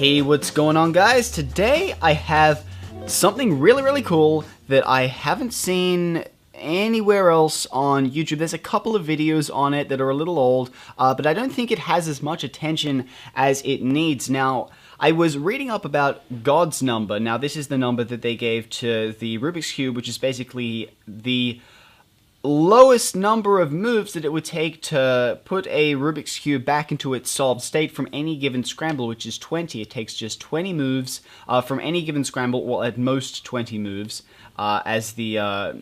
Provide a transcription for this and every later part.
Hey, what's going on, guys? Today I have something really cool that I haven't seen anywhere else on YouTube. There's a couple of videos on it that are a little old, but I don't think it has as much attention as it needs. Now, I was reading up about God's number. Now, this is the number that they gave to the Rubik's Cube, which is basically the lowest number of moves that it would take to put a Rubik's Cube back into its solved state from any given scramble, which is 20. It takes just 20 moves from any given scramble, well, at most 20 moves, as the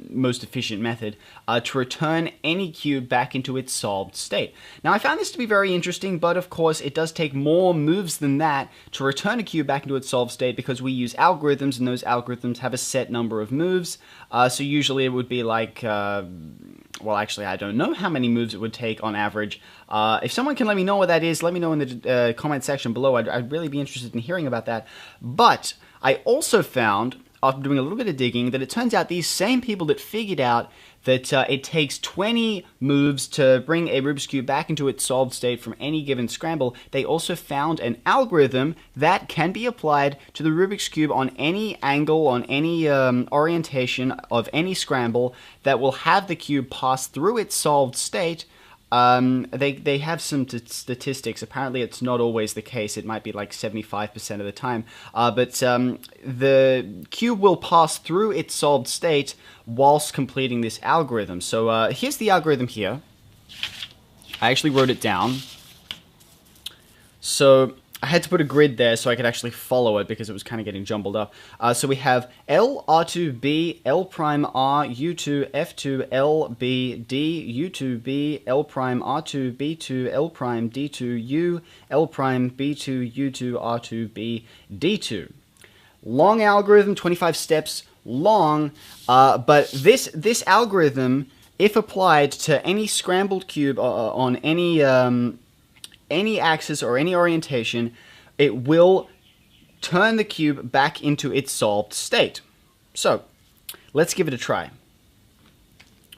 most efficient method, to return any cube back into its solved state. Now, I found this to be very interesting, but of course, it does take more moves than that to return a cube back into its solved state because we use algorithms, and those algorithms have a set number of moves. So usually it would be like... well, actually, I don't know how many moves it would take on average. If someone can let me know what that is, let me know in the comment section below. I'd really be interested in hearing about that. But I also found, after doing a little bit of digging, that it turns out these same people that figured out that it takes 20 moves to bring a Rubik's Cube back into its solved state from any given scramble, they also found an algorithm that can be applied to the Rubik's Cube on any angle, on any orientation of any scramble that will have the cube pass through its solved state. They have some statistics. Apparently, it's not always the case. It might be like 75% of the time. But the cube will pass through its solved state whilst completing this algorithm. So here's the algorithm here. I actually wrote it down. So I had to put a grid there so I could actually follow it because it was kind of getting jumbled up. So we have L, R2, B, L prime, R, U2, F2, L, B, D, U2, B, L prime, R2, B2, L prime, D2, U, L prime, B2, U2, R2, B, D2. Long algorithm, 25 steps long, but this algorithm, if applied to any scrambled cube on any axis or any orientation, it will turn the cube back into its solved state. So, let's give it a try.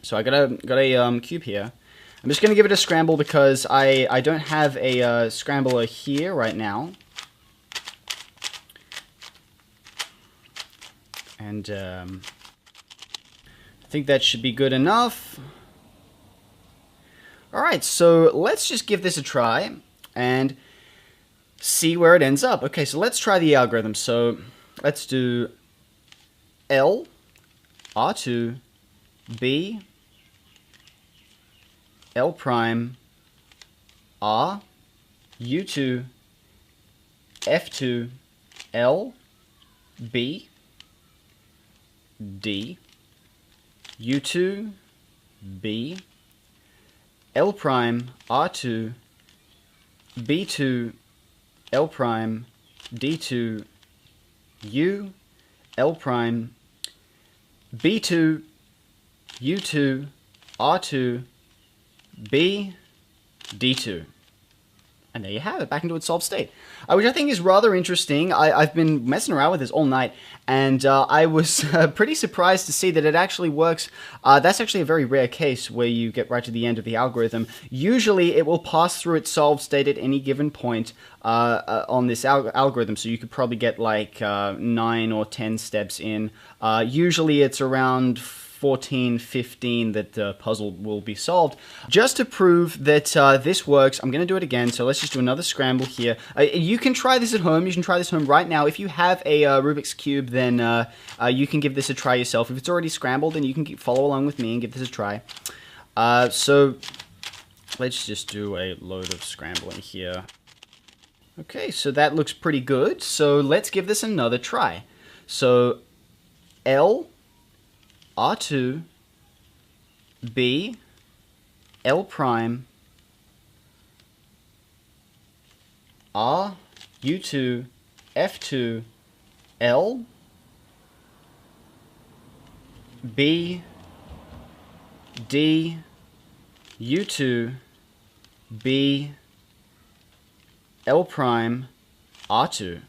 So I got a cube here. I'm just going to give it a scramble because I don't have a scrambler here right now. And I think that should be good enough. Alright, so let's just give this a try and see where it ends up. Okay, so let's try the algorithm. So let's do L, R2, B, L prime, R, U2, F2, L, B, D, U2, B, L prime, R2, B2, L prime, D2, U, L prime, B2, U2, R2, B, D2. And there you have it, back into its solved state. Which I think is rather interesting. I've been messing around with this all night, and I was pretty surprised to see that it actually works. That's actually a very rare case where you get right to the end of the algorithm. Usually, it will pass through its solved state at any given point on this algorithm, so you could probably get like 9 or 10 steps in. Usually, it's around 14, 15 that the puzzle will be solved. Just to prove that this works, I'm going to do it again. So let's just do another scramble here. You can try this at home. You can try this at home right now. If you have a Rubik's Cube, then you can give this a try yourself. If it's already scrambled, then you can follow along with me and give this a try. So let's just do a load of scrambling here. Okay, so that looks pretty good. So let's give this another try. So L, R2, B, L prime, R, U2, F2, L, B, D, U2, B, L prime, R2.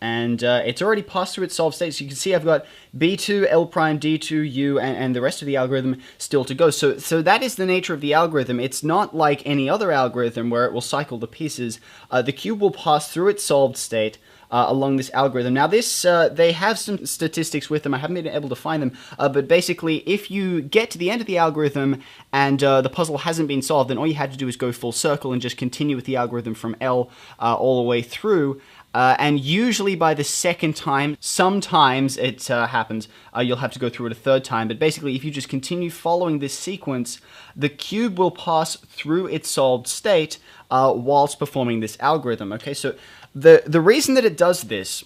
and it's already passed through its solved state. So you can see I've got B2, L prime, D2, U, and the rest of the algorithm still to go. So that is the nature of the algorithm. It's not like any other algorithm where it will cycle the pieces. The cube will pass through its solved state along this algorithm. Now this, they have some statistics with them. I haven't been able to find them, but basically if you get to the end of the algorithm and the puzzle hasn't been solved, then all you had to do is go full circle and just continue with the algorithm from L all the way through. And usually by the second time, sometimes it happens, you'll have to go through it a third time. But basically, if you just continue following this sequence, the cube will pass through its solved state whilst performing this algorithm. Okay, so the reason that it does this,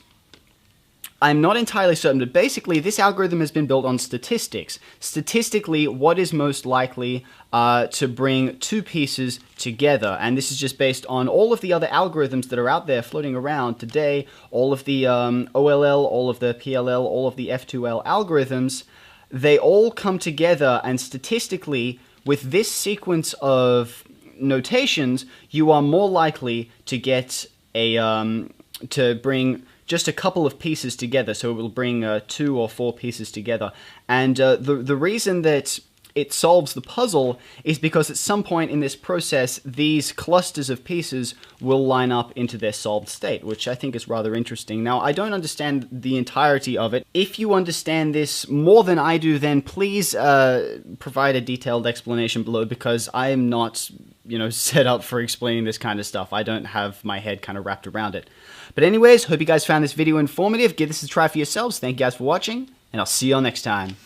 I'm not entirely certain, but basically this algorithm has been built on statistics. Statistically, what is most likely to bring two pieces together? And this is just based on all of the other algorithms that are out there floating around today, all of the OLL, all of the PLL, all of the F2L algorithms. They all come together, and statistically, with this sequence of notations, you are more likely to get a, to bring just a couple of pieces together, so it will bring 2 or 4 pieces together. And the reason that it solves the puzzle is because at some point in this process, these clusters of pieces will line up into their solved state, which I think is rather interesting. Now, I don't understand the entirety of it. If you understand this more than I do, then please provide a detailed explanation below, because I am not, you know, set up for explaining this kind of stuff. I don't have my head kind of wrapped around it. But anyways, hope you guys found this video informative. Give this a try for yourselves. Thank you guys for watching, and I'll see you all next time.